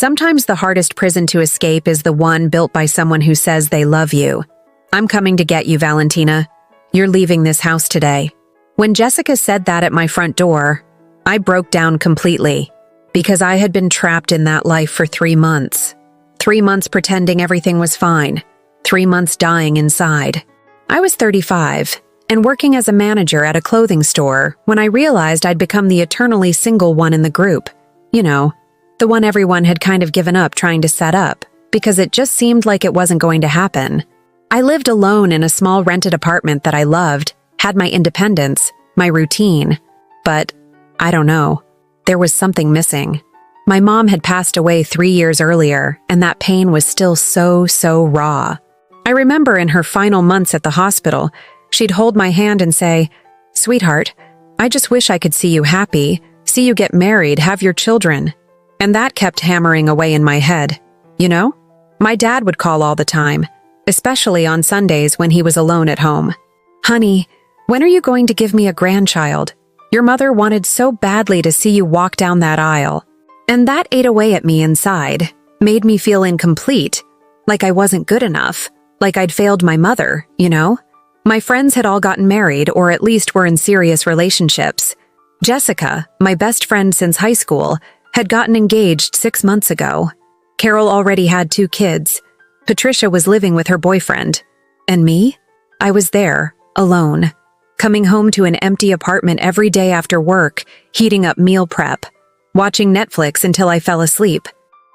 Sometimes the hardest prison to escape is the one built by someone who says they love you. I'm coming to get you, Valentina. You're leaving this house today. When Jessica said that at my front door, I broke down completely because I had been trapped in that life for 3 months. 3 months pretending everything was fine. 3 months dying inside. I was 35 and working as a manager at a clothing store when I realized I'd become the eternally single one in the group. You know, the one everyone had kind of given up trying to set up because it just seemed like it wasn't going to happen. I lived alone in a small rented apartment that I loved, had my independence, my routine. But, I don't know, there was something missing. My mom had passed away 3 years earlier, and that pain was still so raw. I remember in her final months at the hospital, she'd hold my hand and say, "Sweetheart, I just wish I could see you happy, see you get married, have your children." And that kept hammering away in my head. You know? My dad would call all the time, especially on Sundays when he was alone at home. "Honey, when are you going to give me a grandchild? Your mother wanted so badly to see you walk down that aisle." And that ate away at me inside, made me feel incomplete, like I wasn't good enough, like I'd failed my mother, you know? My friends had all gotten married or at least were in serious relationships. Jessica, my best friend since high school, had gotten engaged 6 months ago. Carol already had 2 kids. Patricia was living with her boyfriend. And me? I was there, alone, coming home to an empty apartment every day after work, heating up meal prep, watching Netflix until I fell asleep.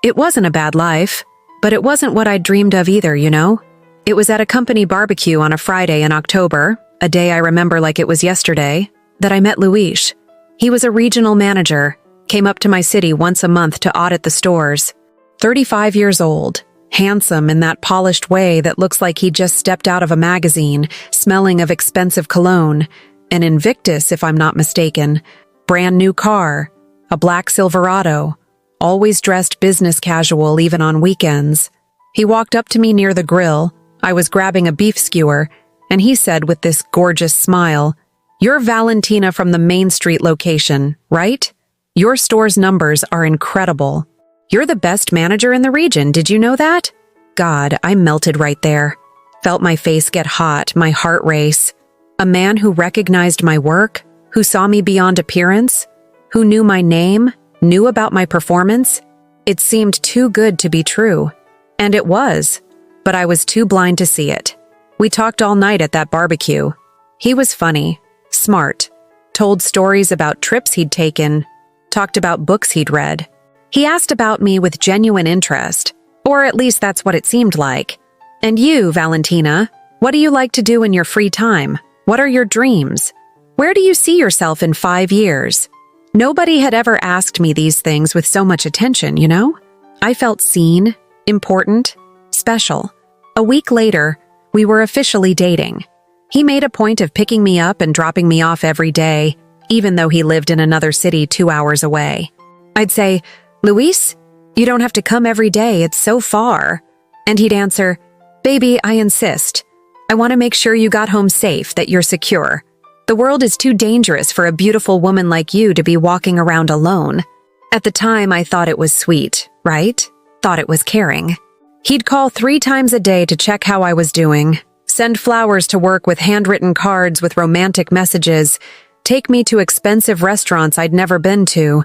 It wasn't a bad life, but it wasn't what I'd dreamed of either, you know? It was at a company barbecue on a Friday in October, a day I remember like it was yesterday, that I met Luis. He was a regional manager, came up to my city once a month to audit the stores. 35 years old, handsome in that polished way that looks like he just stepped out of a magazine, smelling of expensive cologne, an Invictus if I'm not mistaken, brand new car, a black Silverado, always dressed business casual even on weekends. He walked up to me near the grill. I was grabbing a beef skewer, and he said with this gorgeous smile, "You're Valentina from the Main Street location, right? Your store's numbers are incredible. You're the best manager in the region, did you know that?" God, I melted right there. Felt my face get hot, my heart race. A man who recognized my work, who saw me beyond appearance, who knew my name, knew about my performance. It seemed too good to be true. And it was, but I was too blind to see it. We talked all night at that barbecue. He was funny, smart, told stories about trips he'd taken, talked about books he'd read. He asked about me with genuine interest, or at least that's what it seemed like. "And you, Valentina, what do you like to do in your free time? What are your dreams? Where do you see yourself in 5 years?" Nobody had ever asked me these things with so much attention, you know? I felt seen, important, special. A week later, we were officially dating. He made a point of picking me up and dropping me off every day, even though he lived in another city 2 hours away. I'd say, "Luis, you don't have to come every day, it's so far." And he'd answer, "Baby, I insist. I want to make sure you got home safe, that you're secure. The world is too dangerous for a beautiful woman like you to be walking around alone." At the time, I thought it was sweet, right? Thought it was caring. He'd call 3 times a day to check how I was doing, send flowers to work with handwritten cards with romantic messages, take me to expensive restaurants I'd never been to,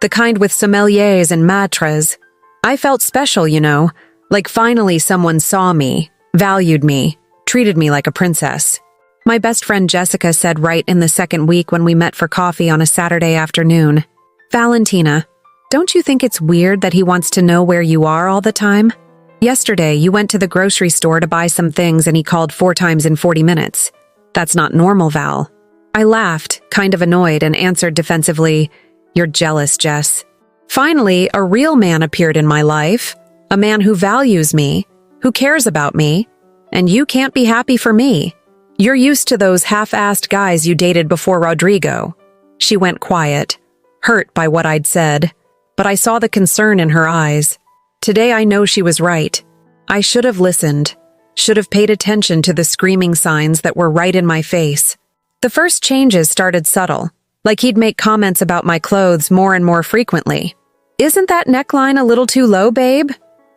the kind with sommeliers and maîtres. I felt special, you know, like finally someone saw me, valued me, treated me like a princess. My best friend Jessica said right in the second week when we met for coffee on a Saturday afternoon, "Valentina, don't you think it's weird that he wants to know where you are all the time? Yesterday, you went to the grocery store to buy some things and he called 4 times in 40 minutes. That's not normal, Val." I laughed, kind of annoyed, and answered defensively, "You're jealous, Jess." Finally, a real man appeared in my life, a man who values me, who cares about me, and you can't be happy for me. You're used to those half-assed guys you dated before Rodrigo. She went quiet, hurt by what I'd said, but I saw the concern in her eyes. Today I know she was right. I should have listened, should have paid attention to the screaming signs that were right in my face. The first changes started subtle, like he'd make comments about my clothes more and more frequently. "Isn't that neckline a little too low, babe?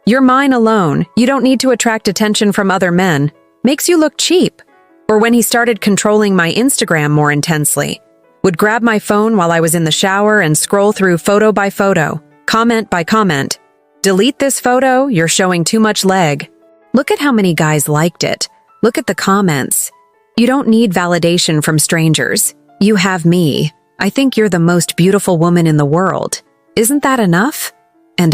You're mine alone. You don't need to attract attention from other men. Makes you look cheap." Or when he started controlling my Instagram more intensely, would grab my phone while I was in the shower and scroll through photo by photo, comment by comment. "Delete this photo, you're showing too much leg. Look at how many guys liked it. Look at the comments. You don't need validation from strangers. You have me. I think you're the most beautiful woman in the world. Isn't that enough?" And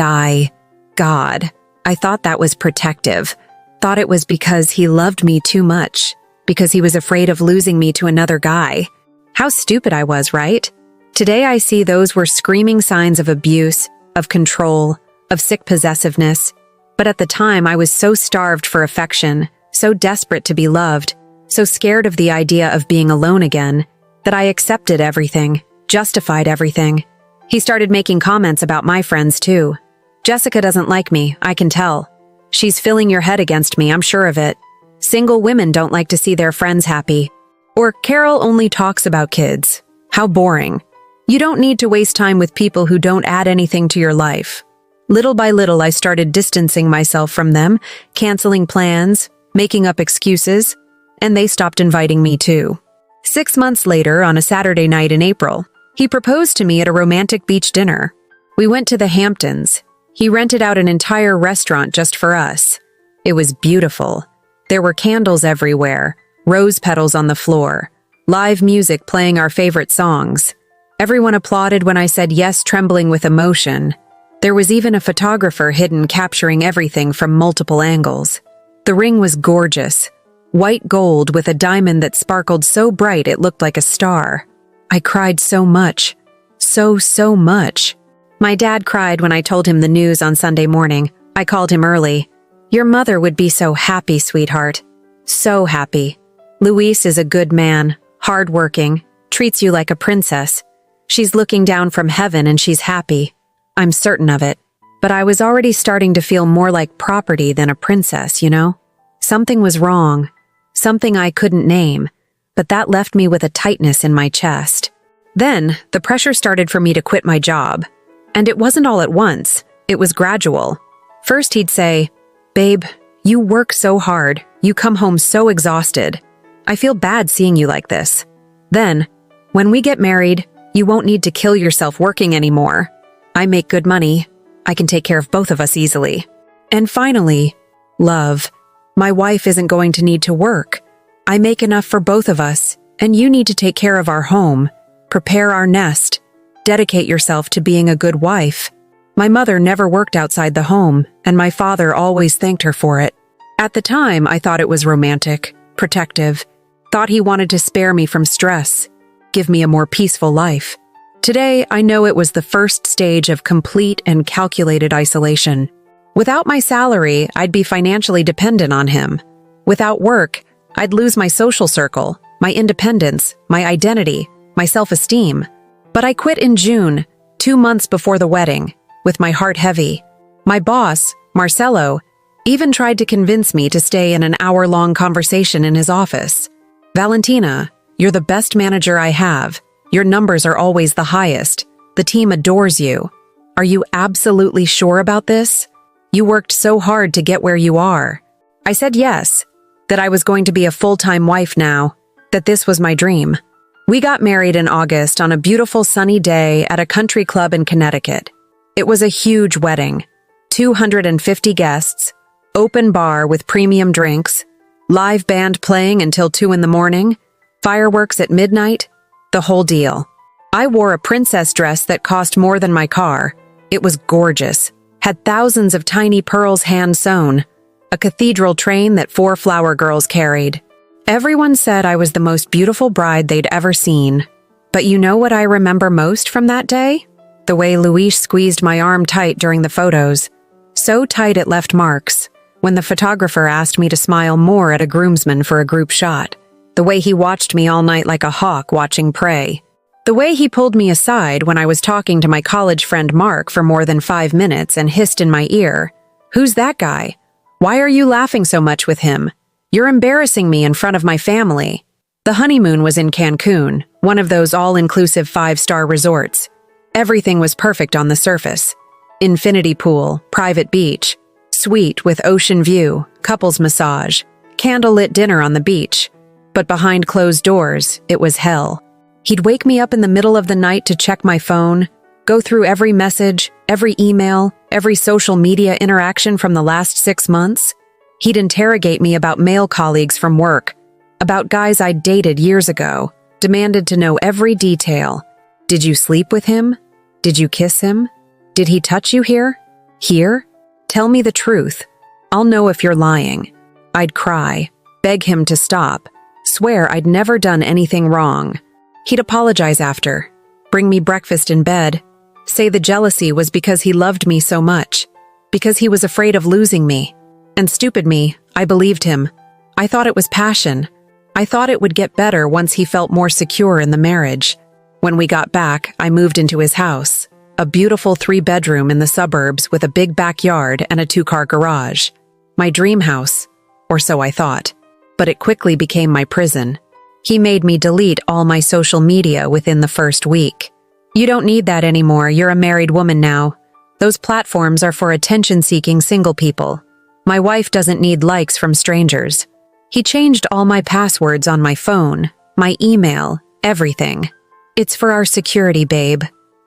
God, I thought that was protective. Thought it was because he loved me too much, because he was afraid of losing me to another guy. How stupid I was, right? Today I see those were screaming signs of abuse, of control, of sick possessiveness. But at the time I was so starved for affection, so desperate to be loved, so scared of the idea of being alone again, that I accepted everything, justified everything. He started making comments about my friends too. "Jessica doesn't like me, I can tell. She's filling your head against me, I'm sure of it. Single women don't like to see their friends happy." Or "Carol only talks about kids. How boring. You don't need to waste time with people who don't add anything to your life." Little by little, I started distancing myself from them, canceling plans, making up excuses, and they stopped inviting me too. 6 months later, on a Saturday night in April, he proposed to me at a romantic beach dinner. We went to the Hamptons. He rented out an entire restaurant just for us. It was beautiful. There were candles everywhere, rose petals on the floor, live music playing our favorite songs. Everyone applauded when I said yes, trembling with emotion. There was even a photographer hidden, capturing everything from multiple angles. The ring was gorgeous. White gold with a diamond that sparkled so bright it looked like a star. I cried so much. So much. My dad cried when I told him the news on Sunday morning. I called him early. "Your mother would be so happy, sweetheart. So happy. Luis is a good man, hardworking, treats you like a princess. She's looking down from heaven and she's happy. I'm certain of it." But I was already starting to feel more like property than a princess, you know? Something was wrong. Something I couldn't name, but that left me with a tightness in my chest. Then, the pressure started for me to quit my job. And it wasn't all at once. It was gradual. First he'd say, "Babe, you work so hard. You come home so exhausted. I feel bad seeing you like this." Then, "When we get married, you won't need to kill yourself working anymore. I make good money. I can take care of both of us easily." And finally, "Love, my wife isn't going to need to work. I make enough for both of us, and you need to take care of our home, prepare our nest, dedicate yourself to being a good wife." My mother never worked outside the home, and my father always thanked her for it. At the time, I thought it was romantic, protective, thought he wanted to spare me from stress, give me a more peaceful life. Today, I know it was the first stage of complete and calculated isolation. Without my salary, I'd be financially dependent on him. Without work, I'd lose my social circle, my independence, my identity, my self-esteem. But I quit in June, 2 months before the wedding, with my heart heavy. My boss, Marcelo, even tried to convince me to stay in an hour-long conversation in his office. "Valentina, you're the best manager I have. Your numbers are always the highest. The team adores you. Are you absolutely sure about this? You worked so hard to get where you are." I said yes, that I was going to be a full-time wife now, that this was my dream. We got married in August on a beautiful sunny day at a country club in Connecticut. It was a huge wedding, 250 guests, open bar with premium drinks, live band playing until 2 in the morning, fireworks at midnight, the whole deal. I wore a princess dress that cost more than my car. It was gorgeous, had thousands of tiny pearls hand-sewn, a cathedral train that 4 flower girls carried. Everyone said I was the most beautiful bride they'd ever seen. But you know what I remember most from that day? The way Luis squeezed my arm tight during the photos. So tight it left marks. When the photographer asked me to smile more at a groomsman for a group shot. The way he watched me all night like a hawk watching prey. The way he pulled me aside when I was talking to my college friend Mark for more than 5 minutes and hissed in my ear, "Who's that guy? Why are you laughing so much with him? You're embarrassing me in front of my family." The honeymoon was in Cancun, one of those all-inclusive 5-star resorts. Everything was perfect on the surface. Infinity pool, private beach, suite with ocean view, couples massage, candlelit dinner on the beach. But behind closed doors, it was hell. He'd wake me up in the middle of the night to check my phone, go through every message, every email, every social media interaction from the last 6 months. He'd interrogate me about male colleagues from work, about guys I'd dated years ago, demanded to know every detail. Did you sleep with him? Did you kiss him? Did he touch you here? Here? Tell me the truth. I'll know if you're lying. I'd cry, beg him to stop, swear I'd never done anything wrong. He'd apologize after, bring me breakfast in bed, say the jealousy was because he loved me so much, because he was afraid of losing me. And stupid me, I believed him. I thought it was passion. I thought it would get better once he felt more secure in the marriage. When we got back, I moved into his house, a beautiful 3-bedroom in the suburbs with a big backyard and a 2-car garage. My dream house, or so I thought. But it quickly became my prison. He made me delete all my social media within the first week. You don't need that anymore, you're a married woman now. Those platforms are for attention-seeking single people. My wife doesn't need likes from strangers. He changed all my passwords on my phone, my email, everything. It's for our security, babe.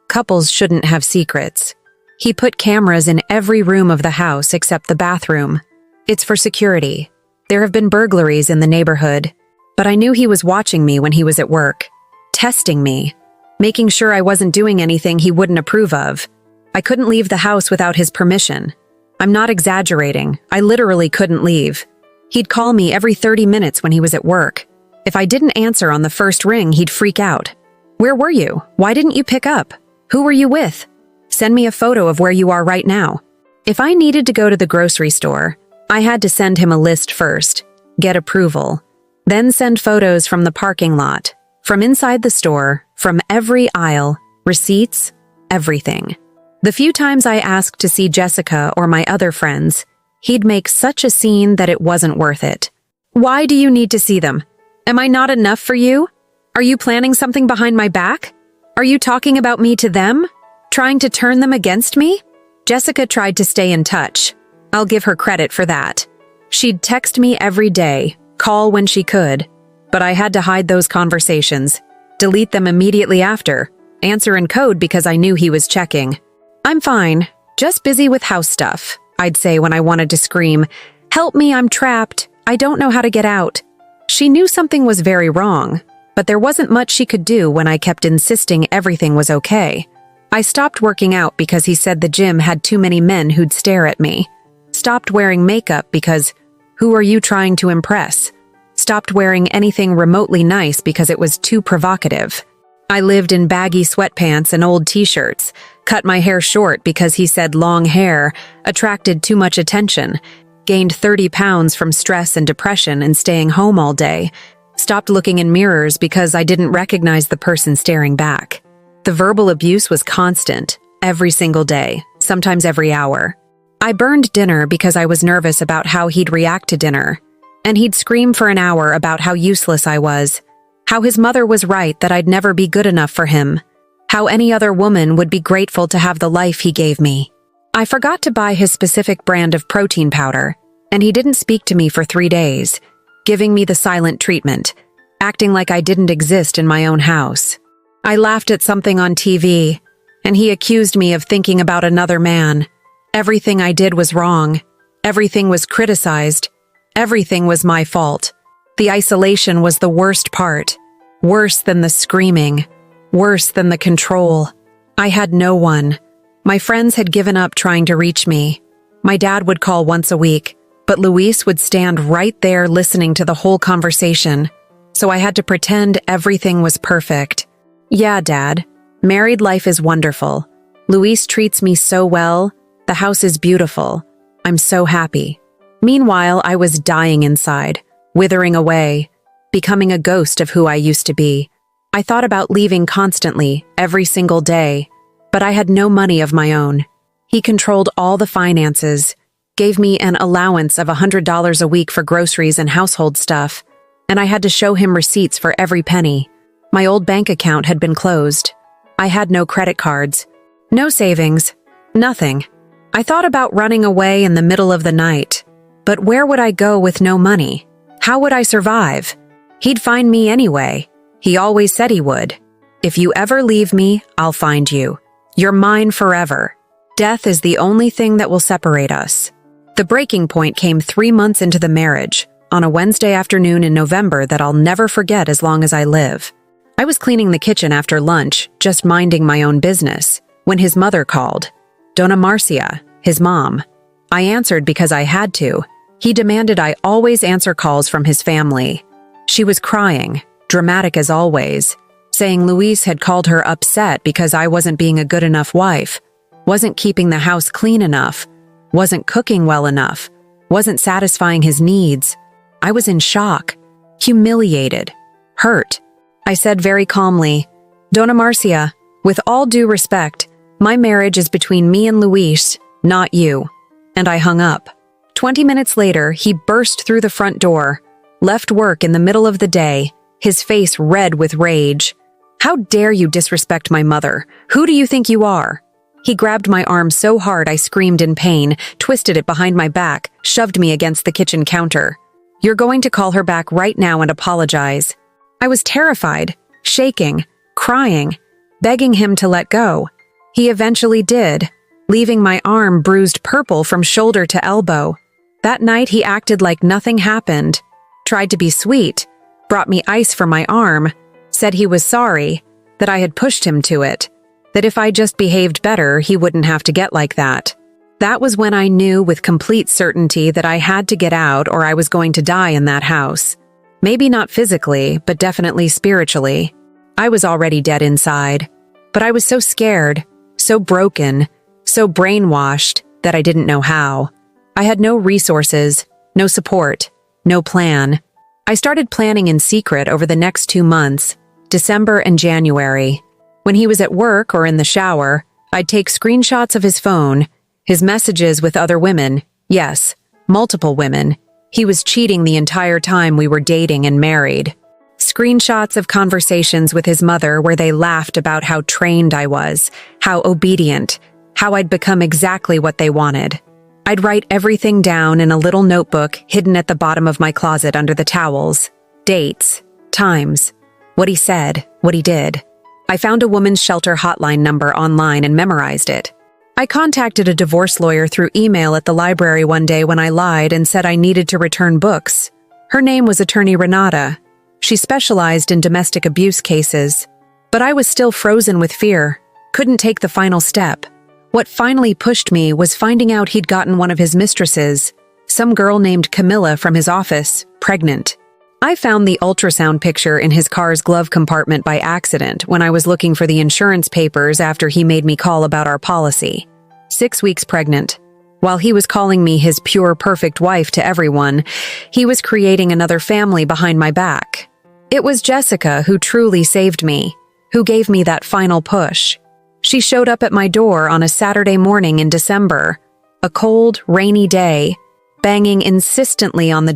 Couples shouldn't have secrets. He put cameras in every room of the house except the bathroom. It's for security. There have been burglaries in the neighborhood, but I knew he was watching me when he was at work, testing me, making sure I wasn't doing anything he wouldn't approve of. I couldn't leave the house without his permission. I'm not exaggerating. I literally couldn't leave. He'd call me every 30 minutes when he was at work. If I didn't answer on the first ring, he'd freak out. Where were you? Why didn't you pick up? Who were you with? Send me a photo of where you are right now. If I needed to go to the grocery store, I had to send him a list first, get approval, then send photos from the parking lot, from inside the store, from every aisle, receipts, everything. The few times I asked to see Jessica or my other friends, he'd make such a scene that it wasn't worth it. Why do you need to see them? Am I not enough for you? Are you planning something behind my back? Are you talking about me to them? Trying to turn them against me? Jessica tried to stay in touch. I'll give her credit for that. She'd text me every day, call when she could, but I had to hide those conversations, delete them immediately after, answer in code because I knew he was checking. I'm fine, just busy with house stuff, I'd say when I wanted to scream, help me, I'm trapped, I don't know how to get out. She knew something was very wrong, but there wasn't much she could do when I kept insisting everything was okay. I stopped working out because he said the gym had too many men who'd stare at me. Stopped wearing makeup because, who are you trying to impress? Stopped wearing anything remotely nice because it was too provocative. I lived in baggy sweatpants and old t-shirts, cut my hair short because he said long hair attracted too much attention, gained 30 pounds from stress and depression and staying home all day, stopped looking in mirrors because I didn't recognize the person staring back. The verbal abuse was constant, every single day, sometimes every hour. I burned dinner because I was nervous about how he'd react to dinner, and he'd scream for an hour about how useless I was, how his mother was right that I'd never be good enough for him, how any other woman would be grateful to have the life he gave me. I forgot to buy his specific brand of protein powder, and he didn't speak to me for 3 days, giving me the silent treatment, acting like I didn't exist in my own house. I laughed at something on TV, and he accused me of thinking about another man. Everything I did was wrong. Everything was criticized. Everything was my fault. The isolation was the worst part. Worse than the screaming. Worse than the control. I had no one. My friends had given up trying to reach me. My dad would call once a week, but Luis would stand right there listening to the whole conversation. So I had to pretend everything was perfect. Yeah, Dad. Married life is wonderful. Luis treats me so well. The house is beautiful. I'm so happy. Meanwhile, I was dying inside, withering away, becoming a ghost of who I used to be. I thought about leaving constantly, every single day, but I had no money of my own. He controlled all the finances, gave me an allowance of $100 a week for groceries and household stuff, and I had to show him receipts for every penny. My old bank account had been closed. I had no credit cards, no savings, Nothing. I thought about running away in the middle of the night. But where would I go with no money? How would I survive? He'd find me anyway. He always said he would. If you ever leave me, I'll find you. You're mine forever. Death is the only thing that will separate us. The breaking point came 3 months into the marriage, on a Wednesday afternoon in November that I'll never forget as long as I live. I was cleaning the kitchen after lunch, just minding my own business, when his mother called. Donna Marcia, his mom. I answered because I had to. He demanded I always answer calls from his family. She was crying, dramatic as always, saying Luis had called her upset because I wasn't being a good enough wife, wasn't keeping the house clean enough, wasn't cooking well enough, wasn't satisfying his needs. I was in shock, humiliated, hurt. I said very calmly, Donna Marcia, with all due respect, my marriage is between me and Luis, not you. And I hung up. 20 minutes later, he burst through the front door, left work in the middle of the day, his face red with rage. How dare you disrespect my mother? Who do you think you are? He grabbed my arm so hard I screamed in pain, twisted it behind my back, shoved me against the kitchen counter. You're going to call her back right now and apologize. I was terrified, shaking, crying, begging him to let go. He eventually did, leaving my arm bruised purple from shoulder to elbow. That night he acted like nothing happened, tried to be sweet, brought me ice for my arm, said he was sorry, that I had pushed him to it, that if I just behaved better he wouldn't have to get like that. That was when I knew with complete certainty that I had to get out or I was going to die in that house. Maybe not physically, but definitely spiritually. I was already dead inside, but I was so scared, so broken, so brainwashed that I didn't know how. I had no resources, no support, no plan. I started planning in secret over the next 2 months, December and January. When he was at work or in the shower, I'd take screenshots of his phone, his messages with other women, yes, multiple women. He was cheating the entire time we were dating and married. Screenshots of conversations with his mother where they laughed about how trained I was, how obedient, how I'd become exactly what they wanted. I'd write everything down in a little notebook hidden at the bottom of my closet under the towels. Dates, times, what he said, what he did. I found a women's shelter hotline number online and memorized it. I contacted a divorce lawyer through email at the library one day when I lied and said I needed to return books. Her name was Attorney Renata. She specialized in domestic abuse cases. But I was still frozen with fear, couldn't take the final step. What finally pushed me was finding out he'd gotten one of his mistresses, some girl named Camilla from his office, pregnant. I found the ultrasound picture in his car's glove compartment by accident when I was looking for the insurance papers after he made me call about our policy. 6 weeks pregnant. While he was calling me his pure, perfect wife to everyone, he was creating another family behind my back. It was Jessica who truly saved me, who gave me that final push. She showed up at my door on a Saturday morning in December, a cold, rainy day, banging insistently on the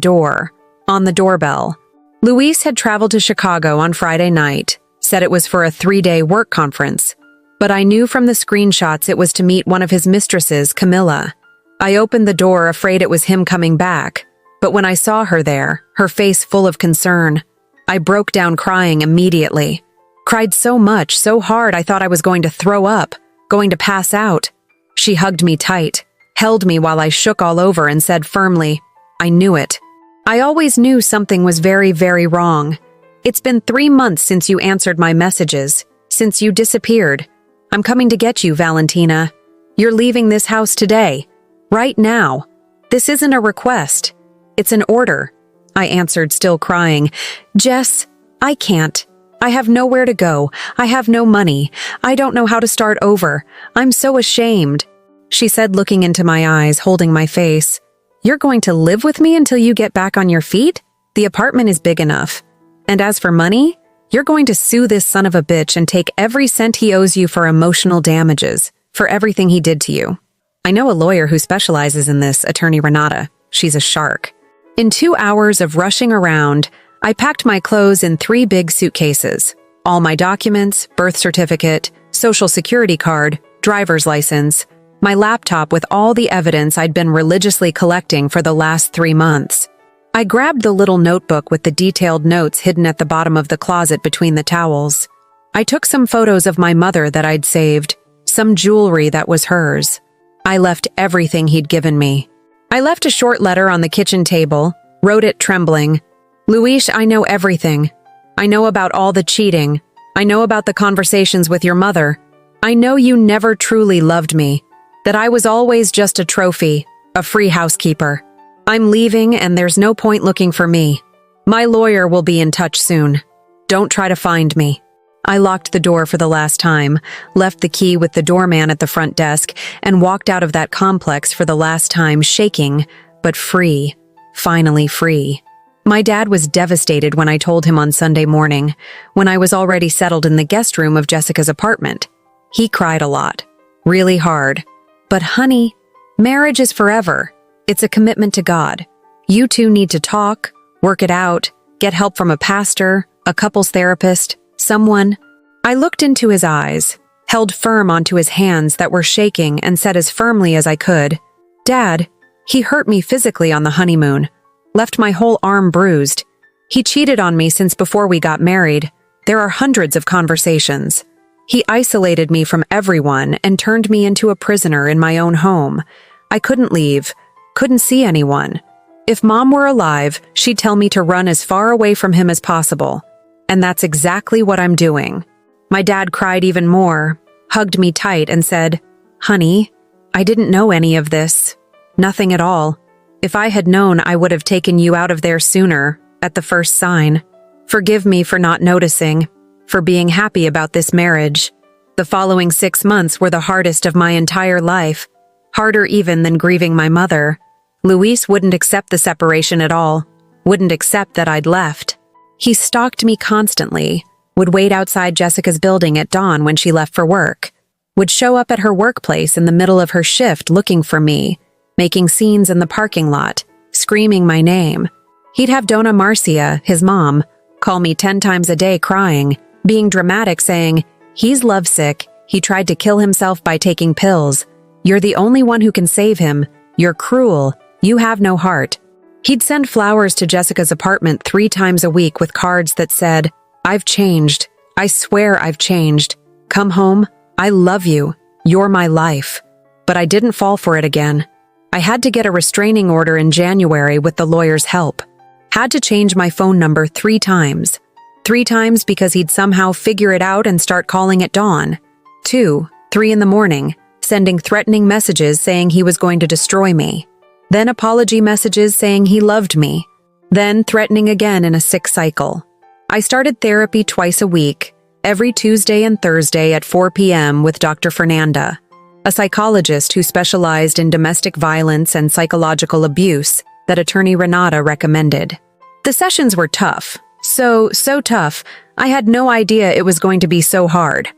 doorbell. Luis had traveled to Chicago on Friday night, said it was for a 3-day work conference, but I knew from the screenshots it was to meet one of his mistresses, Camilla. I opened the door afraid it was him coming back, but when I saw her there, her face full of concern, I broke down crying immediately. Cried so much, so hard I thought I was going to throw up, going to pass out. She hugged me tight, held me while I shook all over and said firmly, I knew it. I always knew something was very, very wrong. It's been 3 months since you answered my messages, since you disappeared. I'm coming to get you, Valentina. You're leaving this house today. Right now. This isn't a request. It's an order. I answered, still crying. Jess, I can't. I have nowhere to go. I have no money. I don't know how to start over. I'm so ashamed. She said, looking into my eyes, holding my face. You're going to live with me until you get back on your feet? The apartment is big enough. And as for money, you're going to sue this son of a bitch and take every cent he owes you for emotional damages, for everything he did to you. I know a lawyer who specializes in this, Attorney Renata. She's a shark. In 2 hours of rushing around, I packed my clothes in 3 big suitcases. All my documents, birth certificate, social security card, driver's license. my laptop with all the evidence I'd been religiously collecting for the last 3 months. I grabbed the little notebook with the detailed notes hidden at the bottom of the closet between the towels. I took some photos of my mother that I'd saved, some jewelry that was hers. I left everything he'd given me. I left a short letter on the kitchen table, wrote it trembling. Luis, I know everything. I know about all the cheating. I know about the conversations with your mother. I know you never truly loved me, that I was always just a trophy, a free housekeeper. I'm leaving and there's no point looking for me. My lawyer will be in touch soon. Don't try to find me. I locked the door for the last time, left the key with the doorman at the front desk, and walked out of that complex for the last time, shaking, but free. Finally free. My dad was devastated when I told him on Sunday morning, when I was already settled in the guest room of Jessica's apartment. He cried a lot. Really hard. But honey, marriage is forever. It's a commitment to God. You two need to talk, work it out, get help from a pastor, a couples therapist, someone. I looked into his eyes, held firm onto his hands that were shaking, and said as firmly as I could, Dad, he hurt me physically on the honeymoon, left my whole arm bruised. He cheated on me since before we got married. There are hundreds of conversations. He isolated me from everyone and turned me into a prisoner in my own home. I couldn't leave, couldn't see anyone. If Mom were alive, she'd tell me to run as far away from him as possible. And that's exactly what I'm doing. My dad cried even more, hugged me tight and said, Honey, I didn't know any of this. Nothing at all. If I had known, I would have taken you out of there sooner, at the first sign. Forgive me for not noticing, for being happy about this marriage. The following 6 months were the hardest of my entire life, harder even than grieving my mother. Luis wouldn't accept the separation at all, wouldn't accept that I'd left. He stalked me constantly, would wait outside Jessica's building at dawn when she left for work, would show up at her workplace in the middle of her shift looking for me, making scenes in the parking lot, screaming my name. He'd have Donna Marcia, his mom, call me 10 times a day crying, being dramatic saying, He's lovesick, he tried to kill himself by taking pills. You're the only one who can save him. You're cruel. You have no heart. He'd send flowers to Jessica's apartment 3 times a week with cards that said, I've changed. I swear I've changed. Come home. I love you. You're my life. But I didn't fall for it again. I had to get a restraining order in January with the lawyer's help. Had to change my phone number 3 times. 3 times because he'd somehow figure it out and start calling at dawn. 2, 3 in the morning, sending threatening messages saying he was going to destroy me. Then apology messages saying he loved me. Then threatening again in a sick cycle. I started therapy twice a week, every Tuesday and Thursday at 4 p.m. with Dr. Fernanda, a psychologist who specialized in domestic violence and psychological abuse that attorney Renata recommended. The sessions were tough. So tough, I had no idea it was going to be so hard.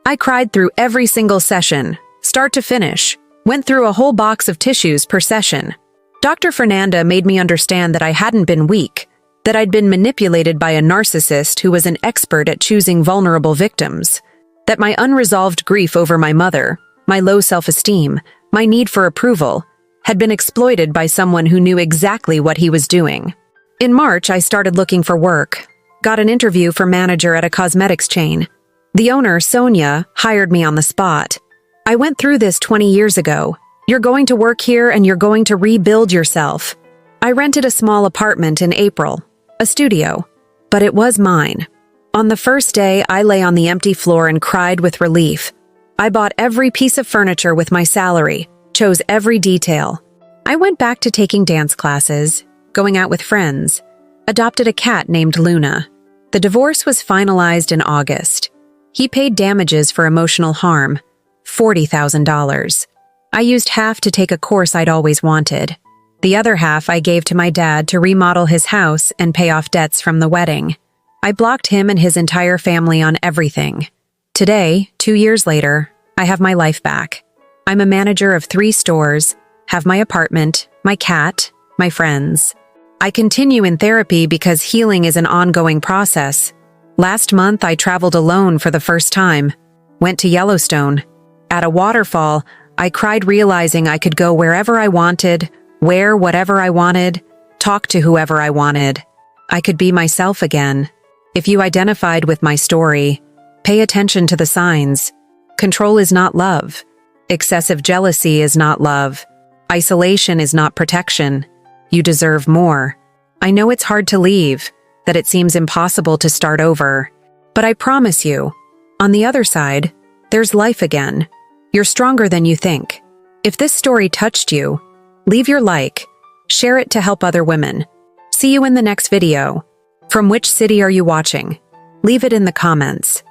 I cried through every single session, start to finish, went through a whole box of tissues per session. Dr. Fernanda made me understand that I hadn't been weak, that I'd been manipulated by a narcissist who was an expert at choosing vulnerable victims, that my unresolved grief over my mother, my low self-esteem, my need for approval, had been exploited by someone who knew exactly what he was doing. In March, I started looking for work, got an interview for manager at a cosmetics chain. The owner, Sonia, hired me on the spot. I went through this 20 years ago. You're going to work here and you're going to rebuild yourself. I rented a small apartment in April, a studio, but it was mine. On the first day, I lay on the empty floor and cried with relief. I bought every piece of furniture with my salary, chose every detail. I went back to taking dance classes, going out with friends, adopted a cat named Luna. The divorce was finalized in August. He paid damages for emotional harm, $40,000. I used half to take a course I'd always wanted. The other half I gave to my dad to remodel his house and pay off debts from the wedding. I blocked him and his entire family on everything. Today, 2 years later, I have my life back. I'm a manager of 3 stores, have my apartment, my cat, my friends. I continue in therapy because healing is an ongoing process. Last month, I traveled alone for the first time. Went to Yellowstone. At a waterfall, I cried realizing I could go wherever I wanted, wear whatever I wanted, talk to whoever I wanted. I could be myself again. If you identified with my story, pay attention to the signs. Control is not love. Excessive jealousy is not love. Isolation is not protection. You deserve more. I know it's hard to leave, that it seems impossible to start over. But I promise you, on the other side, there's life again. You're stronger than you think. If this story touched you, leave your like, share it to help other women. See you in the next video. From which city are you watching? Leave it in the comments.